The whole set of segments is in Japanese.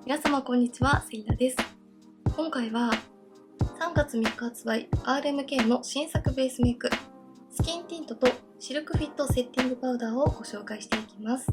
皆様こんにちは、セリナです。今回は3月3日発売 RMK の新作ベースメイクスキンティントとシルクフィットセッティングパウダーをご紹介していきます。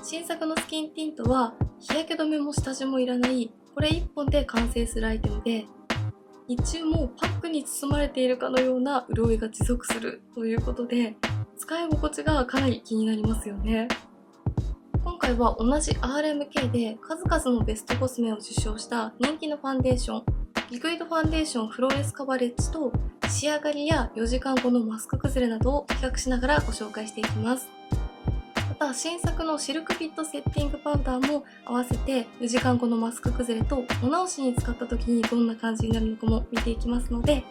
新作のスキンティントは日焼け止めも下地もいらないこれ1本で完成するアイテムで、日中もパックに包まれているかのような潤いが持続するということで、使い心地がかなり気になりますよね。今回は同じ RMK で数々のベストコスメを受賞した人気のファンデーション、リクイドファンデーションフローレスカバレッジと仕上がりや4時間後のマスク崩れなどを比較しながらご紹介していきます。また新作のシルクフィットセッティングパウダーも合わせて4時間後のマスク崩れとお直しに使った時にどんな感じになるのかも見ていきますので、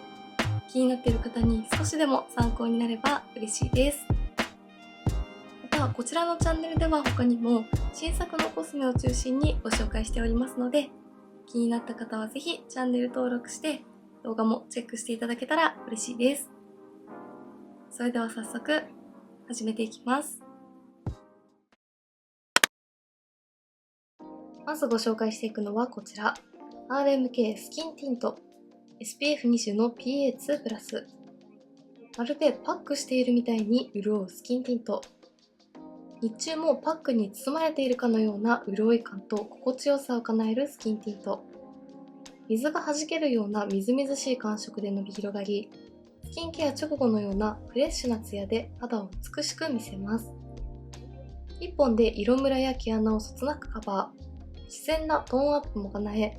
気になっている方に少しでも参考になれば嬉しいです。こちらのチャンネルでは他にも新作のコスメを中心にご紹介しておりますので、気になった方はぜひチャンネル登録して動画もチェックしていただけたら嬉しいです。それでは早速始めていきます。まずご紹介していくのはこちら RMK スキンティント SPF20 の PA2+。 まるでパックしているみたいに潤うスキンティント。日中もパックに包まれているかのような潤い感と心地よさを叶えるスキンティント。水が弾けるようなみずみずしい感触で伸び広がり、スキンケア直後のようなフレッシュなツヤで肌を美しく見せます。1本で色ムラや毛穴をそつなくカバー、自然なトーンアップも叶え、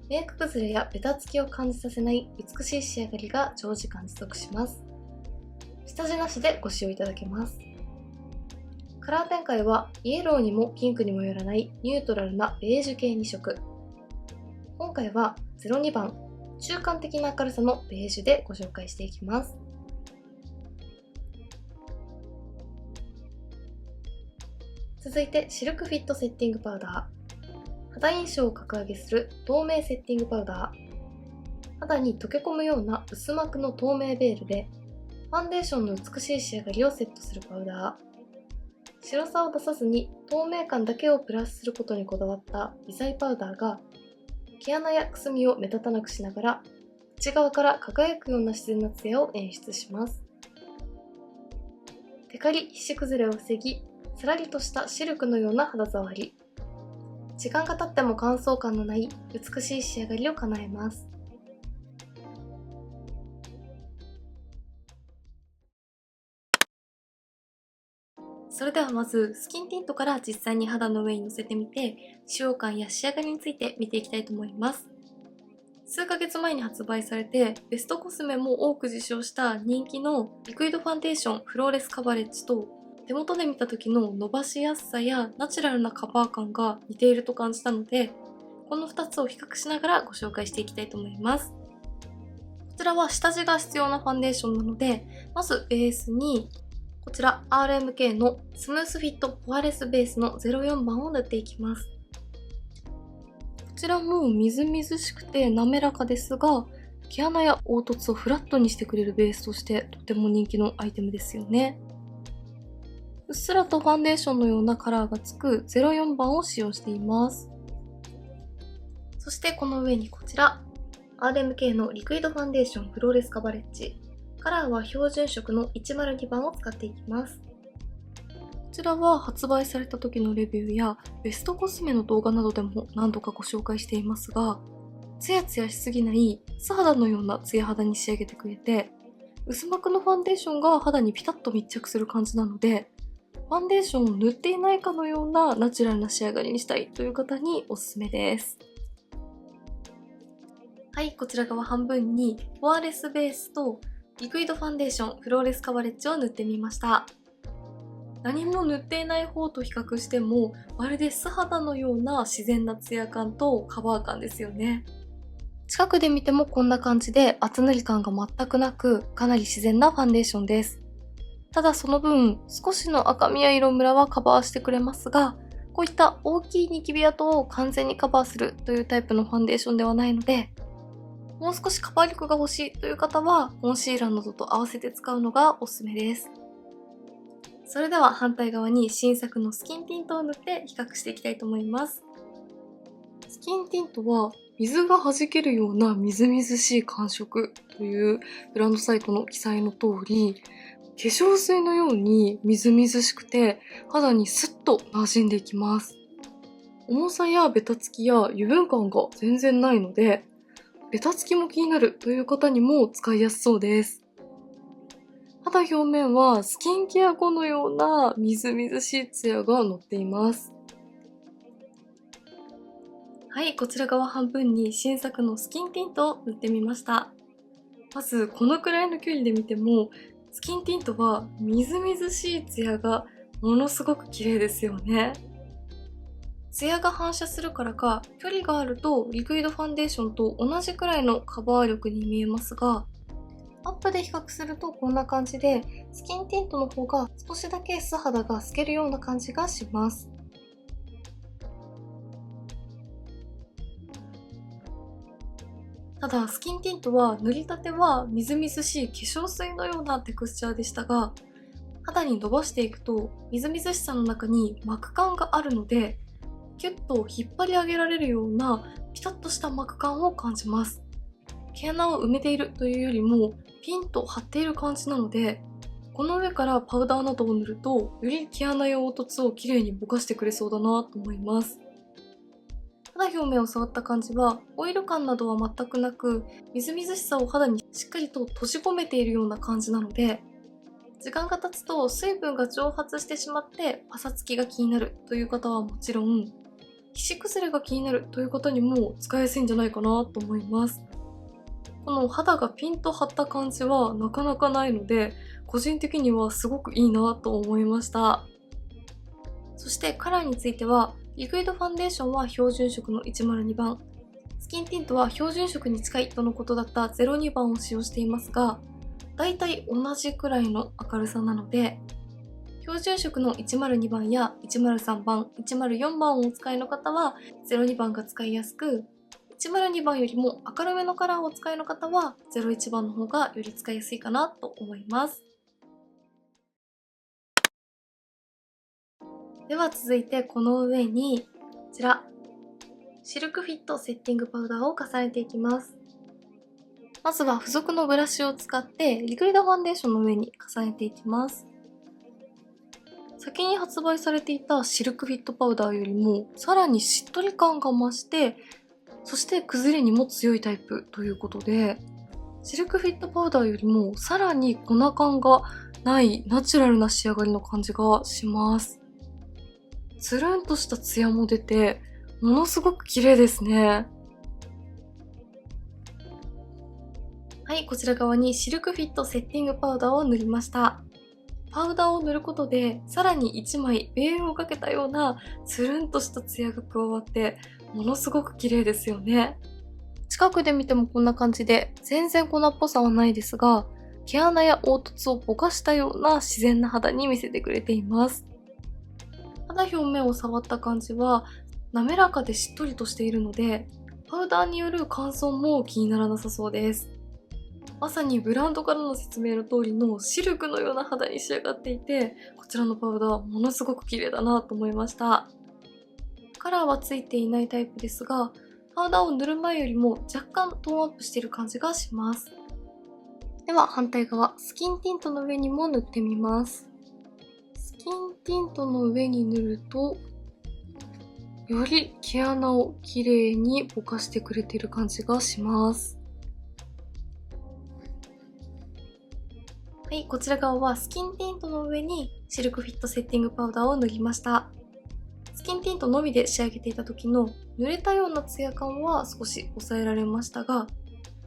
メイク崩れやベタつきを感じさせない美しい仕上がりが長時間持続します。下地なしでご使用いただけます。カラー展開はイエローにもピンクにもよらないニュートラルなベージュ系2色。今回は02番、中間的な明るさのベージュでご紹介していきます。続いてシルクフィットセッティングパウダー。肌印象を格上げする透明セッティングパウダー。肌に溶け込むような薄膜の透明ベールでファンデーションの美しい仕上がりをセットするパウダー。白さを出さずに透明感だけをプラスすることにこだわった微細パウダーが毛穴やくすみを目立たなくしながら内側から輝くような自然なツヤを演出します。テカリ皮脂崩れを防ぎ、さらりとしたシルクのような肌触り。時間が経っても乾燥感のない美しい仕上がりを叶えます。それではまずスキンティントから実際に肌の上にのせてみて、使用感や仕上がりについて見ていきたいと思います。数ヶ月前に発売されてベストコスメも多く受賞した人気のリクイドファンデーションフローレスカバレッジと、手元で見た時の伸ばしやすさやナチュラルなカバー感が似ていると感じたので、この2つを比較しながらご紹介していきたいと思います。こちらは下地が必要なファンデーションなので、まずベースにこちら RMK のスムースフィットポアレスベースの04番を塗っていきます。こちらもみずみずしくて滑らかですが、毛穴や凹凸をフラットにしてくれるベースとしてとても人気のアイテムですよね。うっすらとファンデーションのようなカラーがつく04番を使用しています。そしてこの上にこちら RMK のリクイドファンデーションフローレスカバレッジ。カラーは標準色の102番を使っていきます。こちらは発売された時のレビューやベストコスメの動画などでも何度かご紹介していますが、ツヤツヤしすぎない素肌のようなツヤ肌に仕上げてくれて、薄膜のファンデーションが肌にピタッと密着する感じなので、ファンデーションを塗っていないかのようなナチュラルな仕上がりにしたいという方におすすめです。はい、こちら側半分にポアレスベースとリクイドファンデーションフローレスカバレッジを塗ってみました。何も塗っていない方と比較してもまるで素肌のような自然なツヤ感とカバー感ですよね。近くで見てもこんな感じで厚塗り感が全くなく、かなり自然なファンデーションです。ただその分少しの赤みや色ムラはカバーしてくれますが、こういった大きいニキビ跡を完全にカバーするというタイプのファンデーションではないので、もう少しカバー力が欲しいという方はコンシーラーなどと合わせて使うのがおすすめです。それでは反対側に新作のスキンティントを塗って比較していきたいと思います。スキンティントは水が弾けるようなみずみずしい感触というブランドサイトの記載の通り、化粧水のようにみずみずしくて肌にスッと馴染んでいきます。重さやベタつきや油分感が全然ないので、ベタつきも気になるという方にも使いやすそうです。肌表面はスキンケア後のようなみずみずしいツヤが乗っています。はい、こちら側半分に新作のスキンティントを塗ってみました。まずこのくらいの距離で見てもスキンティントはみずみずしいツヤがものすごく綺麗ですよね。ツヤが反射するからか距離があるとリクイドファンデーションと同じくらいのカバー力に見えますが、アップで比較するとこんな感じでスキンティントの方が少しだけ素肌が透けるような感じがします。ただスキンティントは塗りたてはみずみずしい化粧水のようなテクスチャーでしたが、肌に伸ばしていくとみずみずしさの中に膜感があるので、キュッと引っ張り上げられるようなピタッとした膜感を感じます。毛穴を埋めているというよりもピンと張っている感じなので、この上からパウダーなどを塗るとより毛穴や凹凸をきれいにぼかしてくれそうだなと思います。肌表面を触った感じはオイル感などは全くなく、みずみずしさを肌にしっかりと閉じ込めているような感じなので、時間が経つと水分が蒸発してしまってパサつきが気になるという方はもちろん、皮脂崩れが気になるという方にも使いやすいんじゃないかなと思います。この肌がピンと張った感じはなかなかないので、個人的にはすごくいいなと思いました。そしてカラーについては、リクイドファンデーションは標準色の102番、スキンティントは標準色に近いとのことだった02番を使用していますが、だいたい同じくらいの明るさなので、標準色の102番や103番、104番をお使いの方は02番が使いやすく、102番よりも明るめのカラーをお使いの方は01番の方がより使いやすいかなと思います。では続いてこの上にこちらシルクフィットセッティングパウダーを重ねていきます。まずは付属のブラシを使ってリクイドファンデーションの上に重ねていきます。先に発売されていたシルクフィットパウダーよりもさらにしっとり感が増して、そして崩れにも強いタイプということで、シルクフィットパウダーよりもさらに粉感がないナチュラルな仕上がりの感じがします。つるんとしたツヤも出て、ものすごく綺麗ですね。はい、こちら側にシルクフィットセッティングパウダーを塗りました。パウダーを塗ることで、さらに1枚ベールをかけたようなつるんとしたツヤが加わって、ものすごく綺麗ですよね。近くで見てもこんな感じで、全然粉っぽさはないですが、毛穴や凹凸をぼかしたような自然な肌に見せてくれています。肌表面を触った感じは滑らかでしっとりとしているので、パウダーによる乾燥も気にならなさそうです。まさにブランドからの説明の通りのシルクのような肌に仕上がっていて、こちらのパウダーものすごく綺麗だなと思いました。カラーはついていないタイプですが、パウダーを塗る前よりも若干トーンアップしている感じがします。では反対側、スキンティントの上にも塗ってみます。スキンティントの上に塗ると、より毛穴をきれいにぼかしてくれている感じがします。はい、こちら側はスキンティントの上にシルクフィットセッティングパウダーを塗りました。スキンティントのみで仕上げていた時の濡れたようなツヤ感は少し抑えられましたが、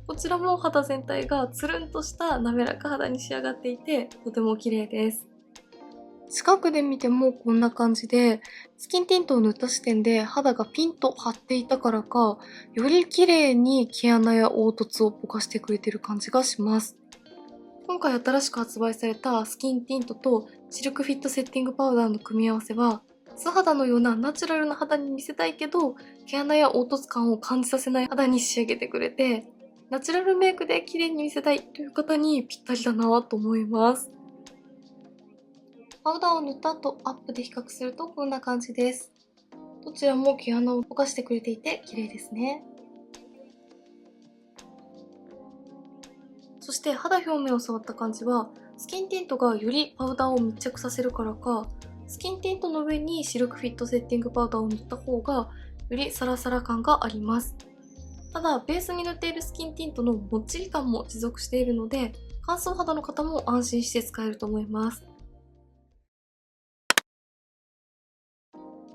こちらも肌全体がつるんとした滑らか肌に仕上がっていて、とても綺麗です。近くで見てもこんな感じで、スキンティントを塗った時点で肌がピンと張っていたからか、より綺麗に毛穴や凹凸をぼかしてくれてる感じがします。今回新しく発売されたスキンティントとシルクフィットセッティングパウダーの組み合わせは、素肌のようなナチュラルな肌に見せたいけど、毛穴や凹凸感を感じさせない肌に仕上げてくれて、ナチュラルメイクで綺麗に見せたいという方にぴったりだなと思います。パウダーを塗った後アップで比較するとこんな感じです。どちらも毛穴をぼかしてくれていて綺麗ですね。そして肌表面を触った感じは、スキンティントがよりパウダーを密着させるからか、スキンティントの上にシルクフィットセッティングパウダーを塗った方がよりサラサラ感があります。ただ、ベースに塗っているスキンティントのもっちり感も持続しているので、乾燥肌の方も安心して使えると思います。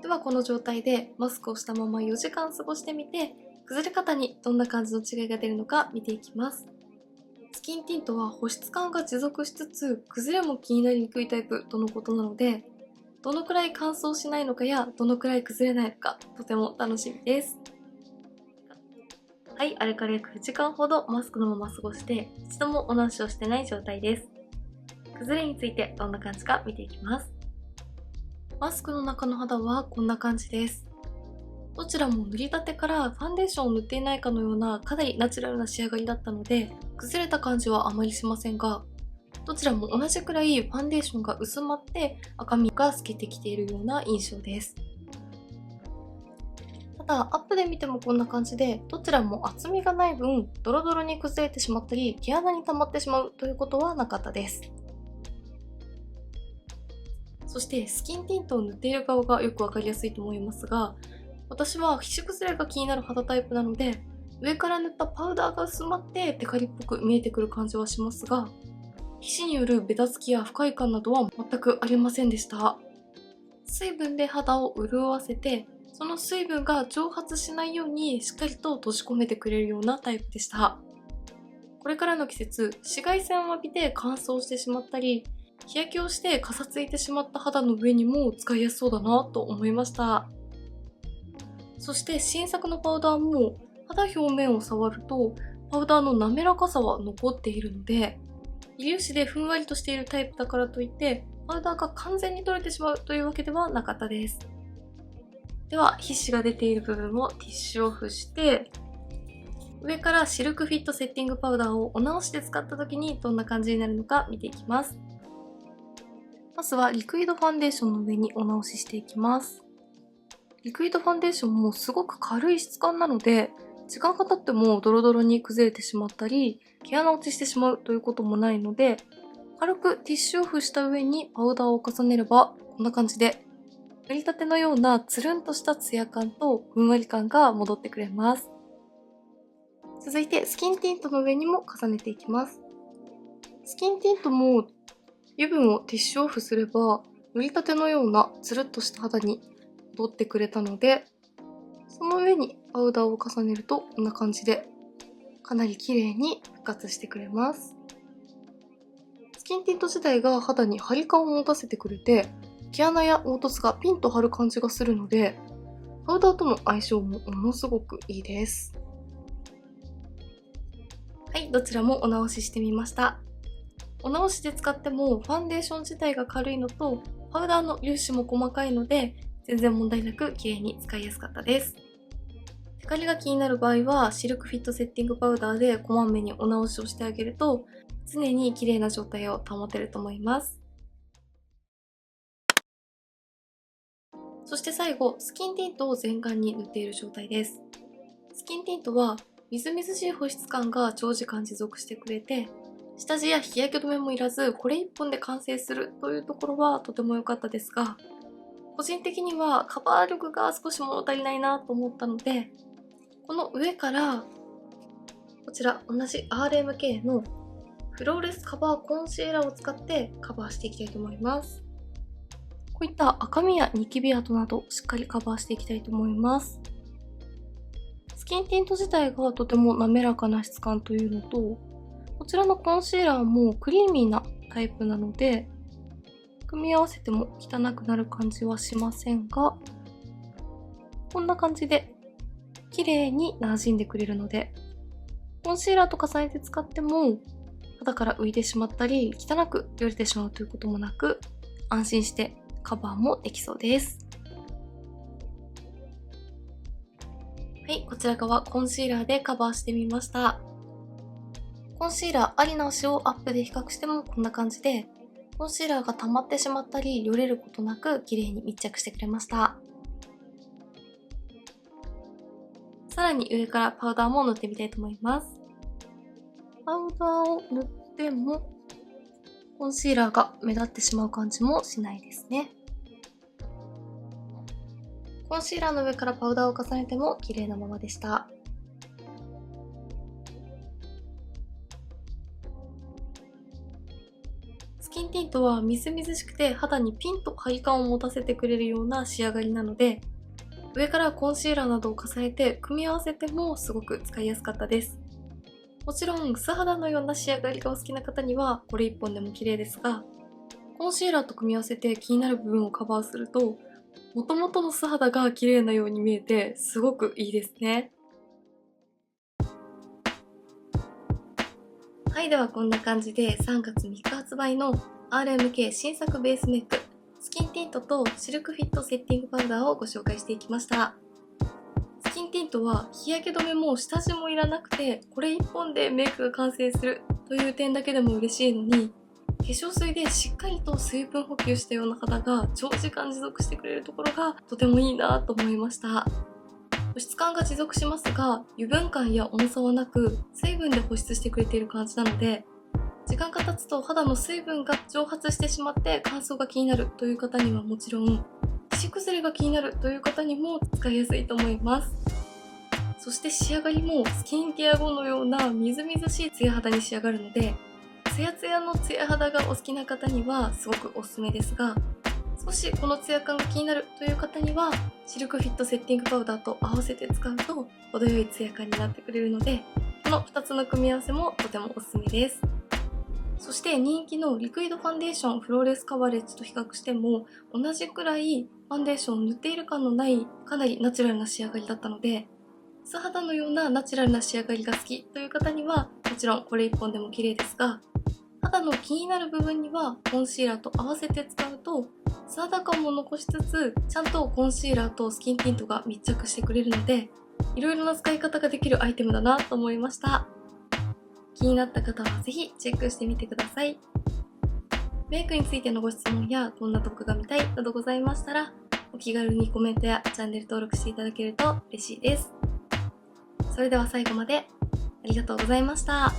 ではこの状態でマスクをしたまま4時間過ごしてみて、崩れ方にどんな感じの違いが出るのか見ていきます。スキンティントは保湿感が持続しつつ崩れも気になりにくいタイプとのことなので、どのくらい乾燥しないのかやどのくらい崩れないのかとても楽しみです。はい、あれから約9時間ほどマスクのまま過ごして一度もお直しをしてない状態です。崩れについてどんな感じか見ていきます。マスクの中の肌はこんな感じです。どちらも塗りたてからファンデーションを塗っていないかのようなかなりナチュラルな仕上がりだったので、崩れた感じはあまりしませんが、どちらも同じくらいファンデーションが薄まって赤みが透けてきているような印象です。ただアップで見てもこんな感じで、どちらも厚みがない分ドロドロに崩れてしまったり毛穴に溜まってしまうということはなかったです。そしてスキンティントを塗っている側がよくわかりやすいと思いますが、私は皮脂崩れが気になる肌タイプなので、上から塗ったパウダーが薄まってテカリっぽく見えてくる感じはしますが、皮脂によるベタつきや不快感などは全くありませんでした。水分で肌を潤わせて、その水分が蒸発しないようにしっかりと閉じ込めてくれるようなタイプでした。これからの季節、紫外線を浴びて乾燥してしまったり、日焼けをしてかさついてしまった肌の上にも使いやすそうだなと思いました。そして新作のパウダーも肌表面を触るとパウダーの滑らかさは残っているので、微粒子でふんわりとしているタイプだからといってパウダーが完全に取れてしまうというわけではなかったです。では皮脂が出ている部分をティッシュオフして、上からシルクフィットセッティングパウダーをお直しで使った時にどんな感じになるのか見ていきます。まずはリクイドファンデーションの上にお直ししていきます。リクイドファンデーションもすごく軽い質感なので、時間が経ってもドロドロに崩れてしまったり、毛穴落ちしてしまうということもないので、軽くティッシュオフした上にパウダーを重ねれば、こんな感じで、塗りたてのようなつるんとしたツヤ感とふんわり感が戻ってくれます。続いてスキンティントの上にも重ねていきます。スキンティントも油分をティッシュオフすれば、塗りたてのようなつるっとした肌に戻ってくれたので、その上にパウダーを重ねるとこんな感じでかなり綺麗に復活してくれます。スキンティント自体が肌に張り感を持たせてくれて、毛穴や凹凸がピンと張る感じがするので、パウダーとの相性もものすごくいいです。はい、どちらもお直ししてみました。お直しで使ってもファンデーション自体が軽いのとパウダーの粒子も細かいので全然問題なく綺麗に使いやすかったです。テカリが気になる場合はシルクフィットセッティングパウダーでこまめにお直しをしてあげると常に綺麗な状態を保てると思います。そして最後、スキンティントを全顔に塗っている状態です。スキンティントはみずみずしい保湿感が長時間持続してくれて、下地や日焼け止めもいらずこれ1本で完成するというところはとても良かったですが、個人的にはカバー力が少し物足りないなと思ったので、この上からこちら同じ RMK のフローレスカバーコンシーラーを使ってカバーしていきたいと思います。こういった赤みやニキビ跡などしっかりカバーしていきたいと思います。スキンティント自体がとても滑らかな質感というのと、こちらのコンシーラーもクリーミーなタイプなので、組み合わせても汚くなる感じはしませんが、こんな感じで綺麗に馴染んでくれるので、コンシーラーと重ねて使っても肌から浮いてしまったり汚くよれてしまうということもなく、安心してカバーもできそうです。はい、こちら側コンシーラーでカバーしてみました。コンシーラーありなしをアップで比較してもこんな感じで、コンシーラーが溜まってしまったりよれることなく綺麗に密着してくれました。さらに上からパウダーも塗ってみたいと思います。パウダーを塗ってもコンシーラーが目立ってしまう感じもしないですね。コンシーラーの上からパウダーを重ねても綺麗なままでした。スキンティントはみずみずしくて肌にピンと張り感を持たせてくれるような仕上がりなので、上からコンシーラーなどを重ねて組み合わせてもすごく使いやすかったです。もちろん素肌のような仕上がりがお好きな方にはこれ1本でも綺麗ですが、コンシーラーと組み合わせて気になる部分をカバーすると、元々の素肌が綺麗なように見えてすごくいいですね。はい、ではこんな感じで3月3日発売の RMK 新作ベースメイク、スキンティントとシルクフィットセッティングパウダーをご紹介していきました。スキンティントは日焼け止めも下地もいらなくて、これ1本でメイクが完成するという点だけでも嬉しいのに、化粧水でしっかりと水分補給したような肌が長時間持続してくれるところがとてもいいなと思いました。保湿感が持続しますが、油分感や重さはなく、水分で保湿してくれている感じなので、時間が経つと肌の水分が蒸発してしまって乾燥が気になるという方にはもちろん、皮脂崩れが気になるという方にも使いやすいと思います。そして仕上がりもスキンケア後のようなみずみずしいツヤ肌に仕上がるので、ツヤツヤのツヤ肌がお好きな方にはすごくおすすめですが、少しこのツヤ感が気になるという方にはシルクフィットセッティングパウダーと合わせて使うと程よいツヤ感になってくれるので、この2つの組み合わせもとてもおすすめです。そして人気のリクイドファンデーションフローレスカバレッジと比較しても同じくらいファンデーションを塗っている感のないかなりナチュラルな仕上がりだったので、素肌のようなナチュラルな仕上がりが好きという方にはもちろんこれ1本でも綺麗ですが、肌の気になる部分にはコンシーラーと合わせて使うと素肌感も残しつつ、ちゃんとコンシーラーとスキンティントが密着してくれるので、いろいろな使い方ができるアイテムだなと思いました。気になった方はぜひチェックしてみてください。メイクについてのご質問やこんな動画が見たいなどございましたら、お気軽にコメントやチャンネル登録していただけると嬉しいです。それでは最後までありがとうございました。